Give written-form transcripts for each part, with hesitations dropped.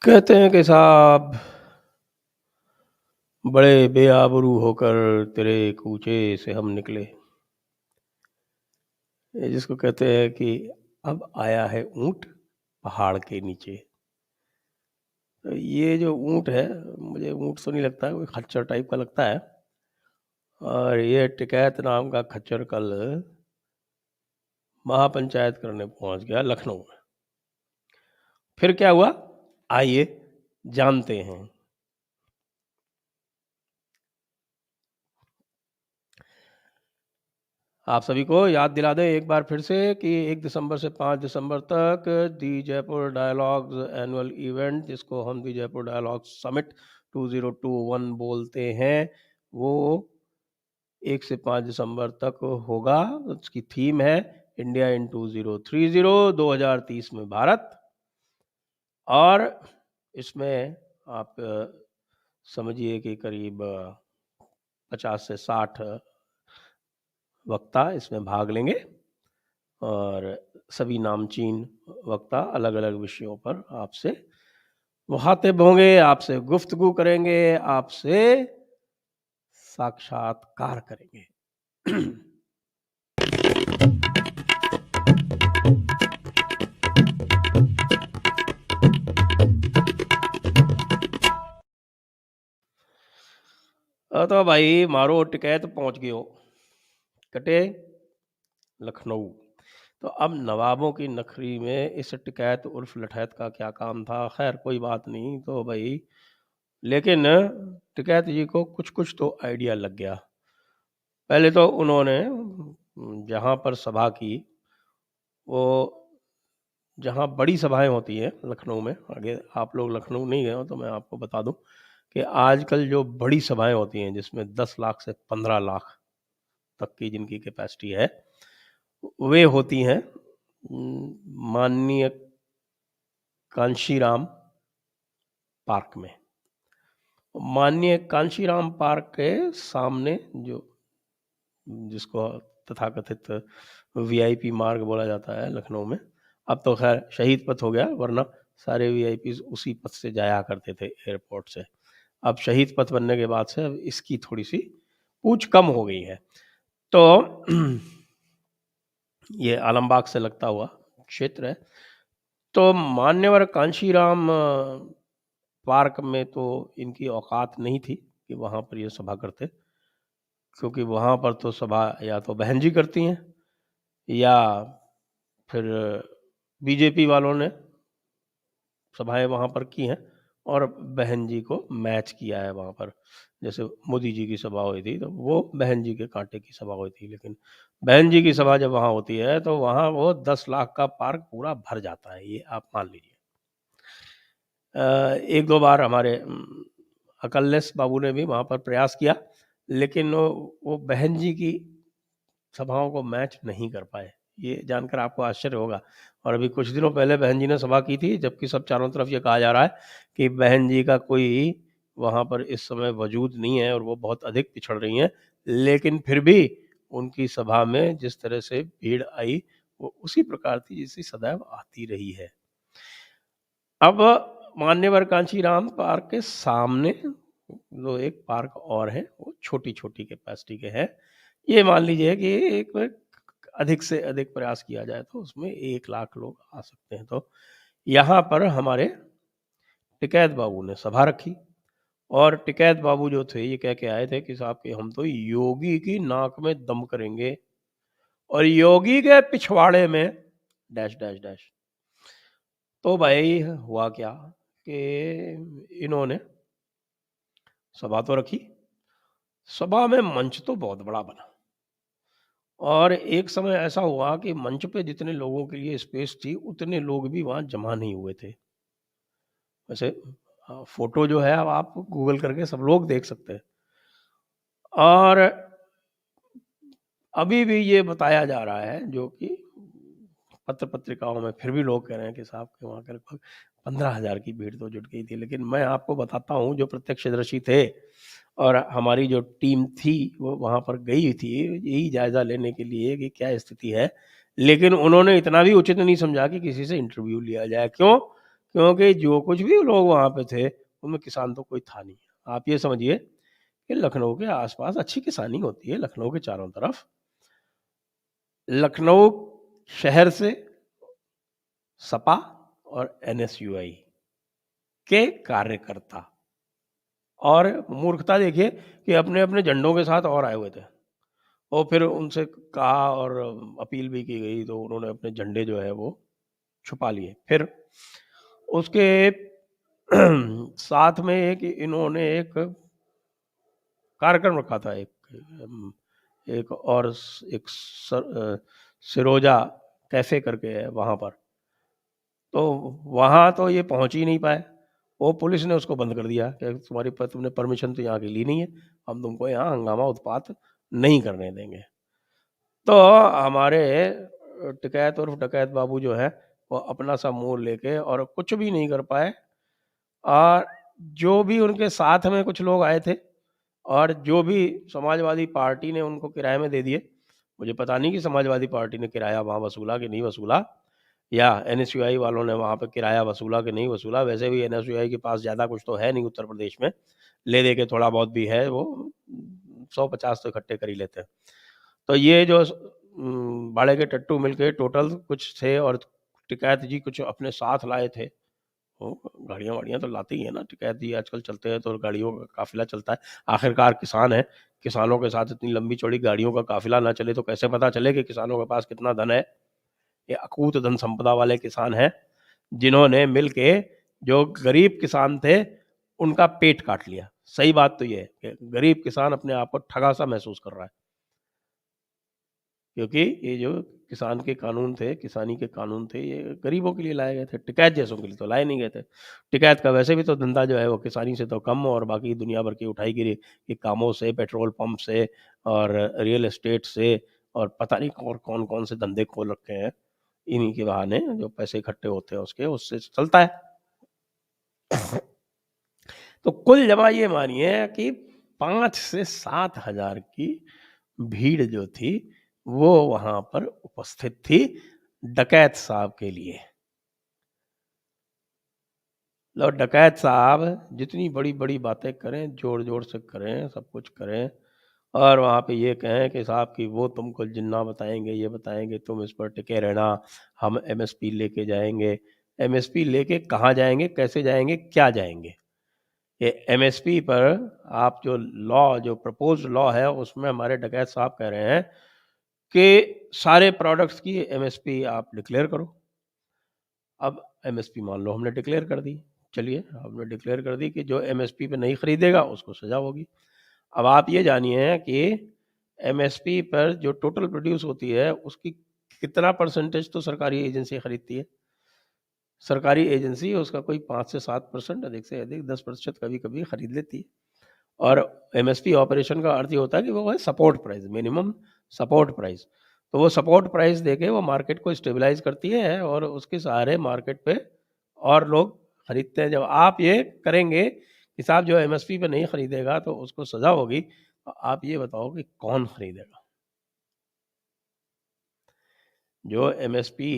कहते हैं कि साहब बड़े बेआबरू होकर तेरे कूचे से हम निकले। ये जिसको कहते हैं कि अब आया है ऊँट पहाड़ के नीचे। तो ये जो ऊँट है, मुझे ऊँट तो नहीं लगता है, कोई खच्चर टाइप का लगता है। और ये टिकैत नाम का खच्चर कल महापंचायत करने पहुंच गया लखनऊ में। फिर क्या हुआ, आइए जानते हैं। आप सभी को याद दिला दें एक बार फिर से कि 1 दिसंबर से 5 दिसंबर तक दी जयपुर डायलॉग्स एनुअल इवेंट, जिसको हम दी जयपुर डायलॉग समिट 2021 बोलते हैं, वो 1 से 5 दिसंबर तक होगा। उसकी थीम है इंडिया इन 2030, 2030 में भारत। और इसमें आप समझिए कि करीब 50 से 60 वक्ता इसमें भाग लेंगे और सभी नामचीन वक्ता अलग अलग विषयों पर आपसे मुखातिब होंगे, आपसे गुफ्तगू करेंगे, आपसे साक्षात्कार करेंगे। तो भाई मारो टिकैत पहुंच गयो, कटे लखनऊ। तो अब नवाबों की नखरी में इस टिकैत उर्फ लठैत का क्या काम था? खैर कोई बात नहीं, तो भाई लेकिन टिकैत जी को कुछ कुछ तो आइडिया लग गया। पहले तो उन्होंने जहाँ पर सभा की, वो जहाँ बड़ी सभाएं होती हैं लखनऊ में, आगे आप लोग लखनऊ नहीं गए हो तो मैं आपको बता दूं कि आजकल जो बड़ी सभाएं होती हैं जिसमें 10 लाख से 15 लाख तक की जिनकी कैपेसिटी है, वे होती हैं माननीय कांशीराम पार्क में। माननीय कांशीराम पार्क के सामने जो जिसको तथाकथित वीआईपी मार्ग बोला जाता है लखनऊ में, अब तो खैर शहीद पथ हो गया, वरना सारे वीआईपी उसी पथ से जाया करते थे एयरपोर्ट से। अब शहीद पथ बनने के बाद से अब इसकी थोड़ी सी पूछ कम हो गई है। तो ये आलमबाग से लगता हुआ क्षेत्र है। तो मान्यवर कांशीराम पार्क में तो इनकी औकात नहीं थी कि वहाँ पर ये सभा करते, क्योंकि वहाँ पर तो सभा या तो बहन जी करती हैं या फिर बीजेपी वालों ने सभाएं वहाँ पर की हैं और बहन जी को मैच किया है वहाँ पर। जैसे मोदी जी की सभा हुई थी तो वो बहन जी के कांटे की सभा हुई थी, लेकिन बहन जी की सभा जब वहाँ होती है तो वहाँ वो 10 लाख का पार्क पूरा भर जाता है, ये आप मान लीजिए। एक दो बार हमारे अकललेस बाबू ने भी वहाँ पर प्रयास किया, लेकिन वो बहन जी की सभाओं को मैच नहीं कर पाए। ये जानकर आपको आश्चर्य होगा। और अभी कुछ दिनों पहले बहन जी ने सभा की थी, जबकि सब चारों तरफ ये कहा जा रहा है कि बहन जी का कोई वहाँ पर इस समय वजूद नहीं है और वो बहुत अधिक पिछड़ रही हैं, लेकिन फिर भी उनकी सभा में जिस तरह से भीड़ आई वो उसी प्रकार थी जैसी सदैव आती रही है। अब मान्यवर कांचीराम पार्क के सामने जो एक पार्क और है, वो छोटी छोटी कैपेसिटी के हैं। ये मान लीजिए कि एक अधिक से अधिक प्रयास किया जाए तो उसमें 1 लाख लोग आ सकते हैं। तो यहाँ पर हमारे टिकैत बाबू ने सभा रखी और टिकैत बाबू जो थे ये कह के आए थे कि साहब कि हम तो योगी की नाक में दम करेंगे और योगी के पिछवाड़े में डैश डैश डैश। तो भाई हुआ क्या कि इन्होंने सभा तो रखी, सभा में मंच तो बहुत बड़ा बना और एक समय ऐसा हुआ कि मंच पे जितने लोगों के लिए स्पेस थी उतने लोग भी वहां जमा नहीं हुए थे। वैसे फोटो जो है अब आप गूगल करके सब लोग देख सकते हैं। और अभी भी ये बताया जा रहा है, जो कि पत्र पत्रिकाओं में फिर भी लोग कह रहे हैं कि साहब के वहाँ के लगभग 15,000 की भीड़ तो जुट गई थी। लेकिन मैं आपको बताता हूँ, जो प्रत्यक्षदर्शी थे और हमारी जो टीम थी वो वहाँ पर गई थी यही जायज़ा लेने के लिए कि क्या स्थिति है, लेकिन उन्होंने इतना भी उचित नहीं समझा कि किसी से इंटरव्यू लिया जाए। क्यों? क्योंकि जो कुछ भी लोग वहाँ पे थे उनमें किसान तो कोई था नहीं। आप ये समझिए कि लखनऊ के आसपास अच्छी किसानी होती है, लखनऊ के चारों तरफ। लखनऊ शहर से सपा और एनएसयूआई के कार्यकर्ता, और मूर्खता देखिए कि अपने अपने झंडों के साथ और आए हुए थे, और फिर उनसे कहा और अपील भी की गई तो उन्होंने अपने झंडे जो है वो छुपा लिए। फिर उसके साथ में इन्होंने एक कार्यक्रम रखा था, एक और एक सिरोजा कैफे करके है वहाँ पर, तो वहाँ तो ये पहुँच ही नहीं पाए। वो पुलिस ने उसको बंद कर दिया कि तुमने परमिशन तो यहाँ की ली नहीं है, हम तुमको यहाँ हंगामा उत्पात नहीं करने देंगे। तो हमारे टिकैत उर्फ डकैत बाबू जो है वो अपना सा मुंह लेके और कुछ भी नहीं कर पाए, और जो भी उनके साथ में कुछ लोग आए थे और जो भी समाजवादी पार्टी ने उनको किराए में दे दिए, मुझे पता नहीं कि समाजवादी पार्टी ने किराया वहाँ वसूला कि नहीं वसूला, या एनएसयूआई वालों ने वहाँ पे किराया वसूला कि नहीं वसूला। वैसे भी एनएसयूआई के पास ज़्यादा कुछ तो है नहीं उत्तर प्रदेश में, ले दे के थोड़ा बहुत भी है, वो 100-50 तो इकट्ठे कर ही लेते हैं। तो ये जो बाड़े के टट्टू मिलके टोटल कुछ थे, और टिकैत जी कुछ अपने साथ लाए थे। वो गाड़ियाँ वाड़ियाँ तो लाते ही है ना, टिकैत जी आजकल चलते हैं तो गाड़ियों का काफिला चलता है। आखिरकार किसान है, किसानों के साथ इतनी लंबी चौड़ी गाड़ियों का काफिला ना चले तो कैसे पता चले कि किसानों के पास कितना धन है। ये अकूत धन संपदा वाले किसान हैं, जिन्होंने मिल के जो गरीब किसान थे उनका पेट काट लिया। सही बात तो ये है कि गरीब किसान अपने आप को ठगा सा महसूस कर रहा है, क्योंकि ये जो किसान के कानून थे, किसानी के कानून थे, ये गरीबों के लिए लाए गए थे, टिकैत जैसों के लिए तो लाए नहीं गए थे। टिकैत का वैसे भी तो धंधा जो है वो किसानी से तो कम, और बाकी दुनिया भर की उठाईगिरी के कामों से, पेट्रोल पंप से और रियल एस्टेट से, और पता नहीं और कौन कौन से धंधे खोल रखे हैं, इन्हीं के बहाने जो पैसे इकट्ठे होते हैं उसके, उससे चलता है। तो कुल जमा ये मानिए कि 5 से 7 हजार की भीड़ जो थी वो वहां पर उपस्थित थी डकैत साहब के लिए। लो, डकैत साहब जितनी बड़ी बड़ी बातें करें, जोर जोर से करें, सब कुछ करें, और वहाँ पे ये कहें कि साहब कि वो तुमको जिन्ना बताएंगे, ये बताएंगे, तुम इस पर टिके रहना, हम एमएसपी लेके जाएंगे। एमएसपी लेके कहाँ जाएंगे, कैसे जाएंगे, क्या जाएंगे? ये एमएसपी पर आप जो लॉ, जो प्रपोज्ड लॉ है, उसमें हमारे डकैत साहब कह रहे हैं कि सारे प्रोडक्ट्स की एमएसपी आप डिक्लेयर करो। अब एमएसपी मान लो हमने डिक्लेयर कर दी, चलिए हमने डिक्लेयर कर दी कि जो एमएसपी पे नहीं खरीदेगा उसको सजा होगी। अब आप ये जानिए कि एमएसपी पर जो टोटल प्रोड्यूस होती है उसकी कितना परसेंटेज तो सरकारी एजेंसी खरीदती है। सरकारी एजेंसी उसका कोई 5 से 7%, अधिक से अधिक 10% कभी कभी खरीद लेती है। और एमएसपी ऑपरेशन का अर्थ ये होता है कि वो है support price, minimum support price. तो वो सपोर्ट प्राइस देके वो मार्केट को स्टेबलाइज करती है, और उसके सहारे मार्केट पे और लोग खरीदते हैं। जब आप ये करेंगे कि साहब जो एमएसपी पे नहीं खरीदेगा तो उसको सजा होगी, तो आप ये बताओ कि कौन खरीदेगा? जो एमएसपी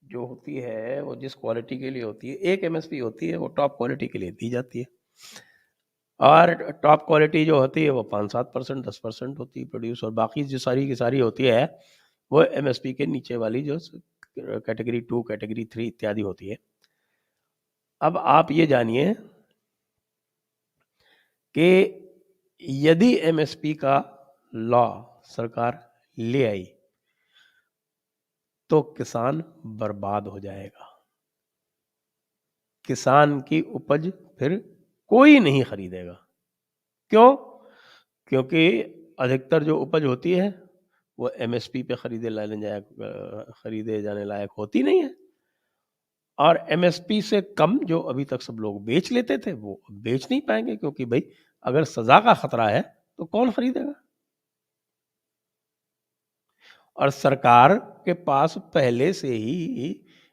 जो होती है वो जिस क्वालिटी के लिए होती है, एक एमएसपी होती है, वो टॉप क्वालिटी के लिए दी जाती है, और टॉप क्वालिटी जो होती है वो 5-7%, 10% होती है प्रोड्यूस, और बाकी जो सारी की सारी होती है वो एमएसपी के नीचे वाली जो कैटेगरी 2, कैटेगरी 3 इत्यादि होती है। अब आप ये जानिए कि यदि एमएसपी का लॉ सरकार ले आई तो किसान बर्बाद हो जाएगा। किसान की उपज फिर कोई नहीं खरीदेगा। क्यों? क्योंकि अधिकतर जो उपज होती है वो एमएसपी पे खरीदे जाने लायक होती नहीं है, और एमएसपी से कम जो अभी तक सब लोग बेच लेते थे वो बेच नहीं पाएंगे, क्योंकि भाई अगर सजा का खतरा है तो कौन खरीदेगा? और सरकार के पास पहले से ही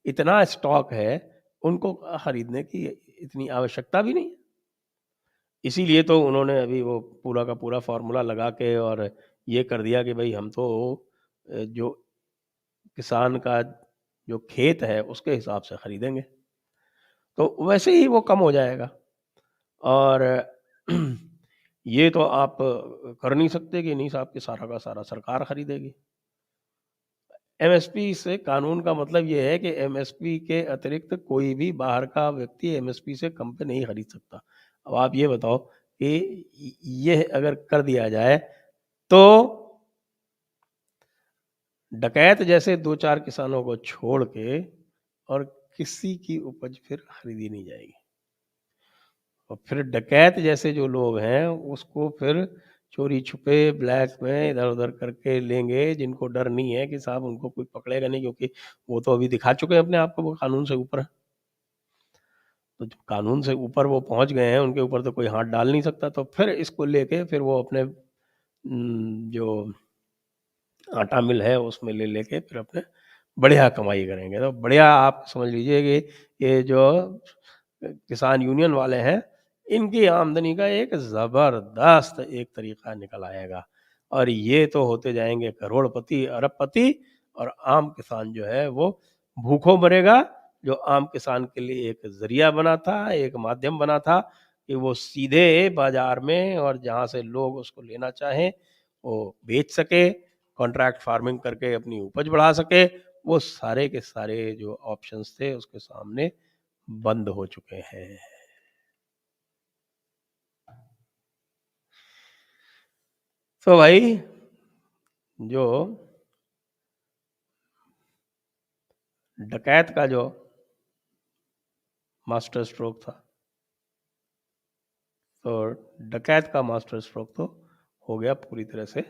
इतना स्टॉक है, उनको खरीदने की इतनी आवश्यकता भी नहीं है। इसीलिए तो उन्होंने अभी वो पूरा का पूरा फॉर्मूला लगा के और ये कर दिया कि भाई हम तो जो किसान का जो खेत है उसके हिसाब से खरीदेंगे। तो वैसे ही वो कम हो जाएगा। और ये तो आप कर नहीं सकते कि नहीं साहब कि सारा का सारा सरकार खरीदेगी। एमएसपी से कानून का मतलब ये है कि एमएसपी के अतिरिक्त कोई भी बाहर का व्यक्ति एमएसपी से कम पे नहीं खरीद सकता। अब आप ये बताओ कि ये अगर कर दिया जाए तो डकैत जैसे 2-4 किसानों को छोड़ के और किसी की उपज फिर खरीदी नहीं जाएगी। और फिर डकैत जैसे जो लोग हैं उसको फिर चोरी छुपे ब्लैक में इधर उधर करके लेंगे, जिनको डर नहीं है कि साहब उनको कोई पकड़ेगा नहीं, क्योंकि वो तो अभी दिखा चुके हैं अपने आप को वो कानून से ऊपर है। तो जो कानून से ऊपर वो पहुंच गए हैं उनके ऊपर तो कोई हाथ डाल नहीं सकता। तो फिर इसको लेके फिर वो अपने जो आटा मिल है उसमें ले लेके फिर अपने बढ़िया कमाई करेंगे। तो बढ़िया आप समझ लीजिए कि ये जो किसान यूनियन वाले हैं इनकी आमदनी का एक ज़बरदस्त एक तरीका निकल आएगा, और ये तो होते जाएंगे करोड़पति अरबपति, और आम किसान जो है वो भूखों मरेगा। जो आम किसान के लिए एक ज़रिया बना था, एक माध्यम बना था कि वो सीधे बाज़ार में और जहाँ से लोग उसको लेना चाहें वो बेच सके, कॉन्ट्रैक्ट फार्मिंग करके अपनी उपज बढ़ा सके, वो सारे के सारे जो ऑप्शंस थे उसके सामने बंद हो चुके हैं। तो भाई जो डकैत का जो मास्टर स्ट्रोक था, तो डकैत का मास्टर स्ट्रोक तो हो गया पूरी तरह से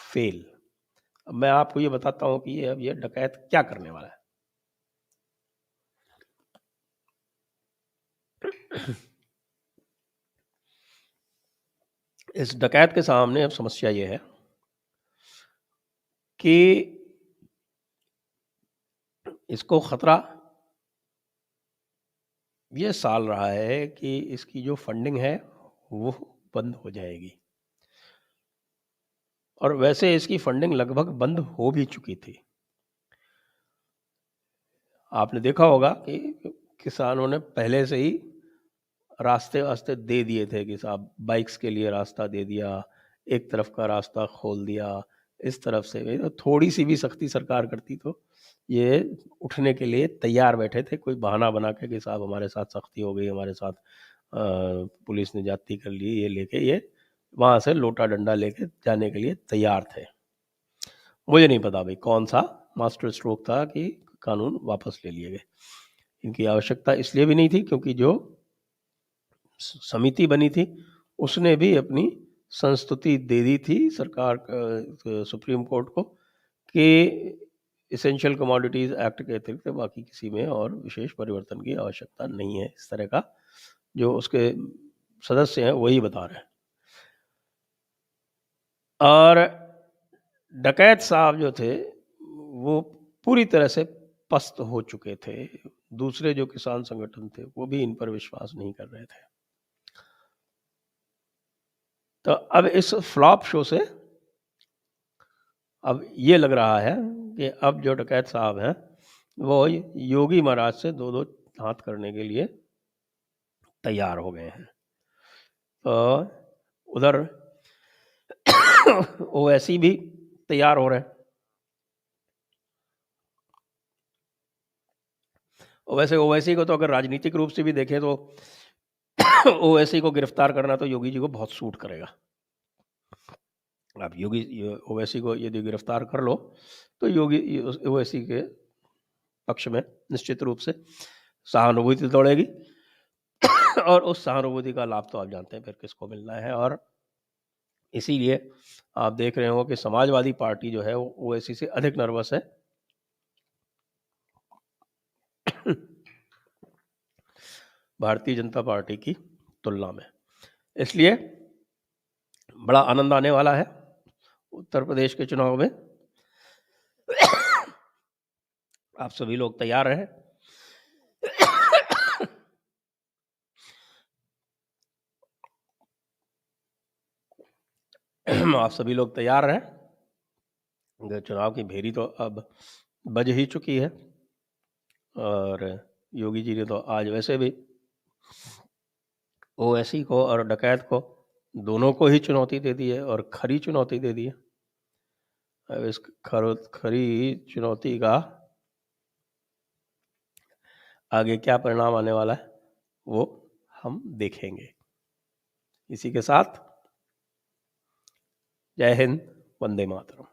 फेल। अब मैं आपको ये बताता हूँ कि अब ये डकैत क्या करने वाला है। इस डकैत के सामने अब समस्या ये है कि इसको खतरा ये साल रहा है कि इसकी जो फंडिंग है वो बंद हो जाएगी, और वैसे इसकी फंडिंग लगभग बंद हो भी चुकी थी। आपने देखा होगा कि किसानों ने पहले से ही रास्ते वास्ते दे दिए थे कि साहब बाइक्स के लिए रास्ता दे दिया, एक तरफ का रास्ता खोल दिया, इस तरफ से थोड़ी सी भी सख्ती सरकार करती तो ये उठने के लिए तैयार बैठे थे, कोई बहाना बना के कि साहब हमारे साथ सख्ती हो गई, हमारे साथ पुलिस ने ज्यादती कर ली, ये लेके ये वहाँ से लोटा डंडा लेके जाने के लिए तैयार थे। मुझे नहीं पता भाई कौन सा मास्टर स्ट्रोक था कि कानून वापस ले लिए गए। इनकी आवश्यकता इसलिए भी नहीं थी क्योंकि जो समिति बनी थी उसने भी अपनी संस्तुति दे दी थी सरकार सुप्रीम कोर्ट को कि इसेंशियल कमोडिटीज एक्ट के अतिरिक्त बाकी किसी में और विशेष परिवर्तन की आवश्यकता नहीं है। इस तरह का जो उसके सदस्य हैं वही बता रहे हैं। और डकैत साहब जो थे वो पूरी तरह से पस्त हो चुके थे। दूसरे जो किसान संगठन थे वो भी इन पर विश्वास नहीं कर रहे थे। तो अब इस फ्लॉप शो से अब ये लग रहा है कि अब जो डकैत साहब हैं वो योगी महाराज से दो दो हाथ करने के लिए तैयार हो गए हैं। तो उधर ओवैसी भी तैयार हो रहे हैं। वैसे ओवैसी को तो अगर राजनीतिक रूप से भी देखें तो ओवैसी को गिरफ्तार करना तो योगी जी को बहुत सूट करेगा। आप योगी ओवैसी को यदि गिरफ्तार कर लो तो योगी ओवैसी के पक्ष में निश्चित रूप से सहानुभूति दौड़ेगी और उस सहानुभूति का लाभ तो आप जानते हैं फिर किसको मिलना है। और इसीलिए आप देख रहे हो कि समाजवादी पार्टी जो है वो ओवैसी से अधिक नर्वस है भारतीय जनता पार्टी की तुलना में। इसलिए बड़ा आनंद आने वाला है उत्तर प्रदेश के चुनाव में। आप सभी लोग तैयार रहें। आप सभी लोग तैयार रहें। चुनाव की भेरी तो अब बज ही चुकी है और योगी जी ने तो आज वैसे भी ओवैसी को और डकैत को दोनों को ही चुनौती दे दी है, और खरी चुनौती दे दी है। अब इस खरी चुनौती का आगे क्या परिणाम आने वाला है वो हम देखेंगे। इसी के साथ जय हिंद, वंदे मातरम।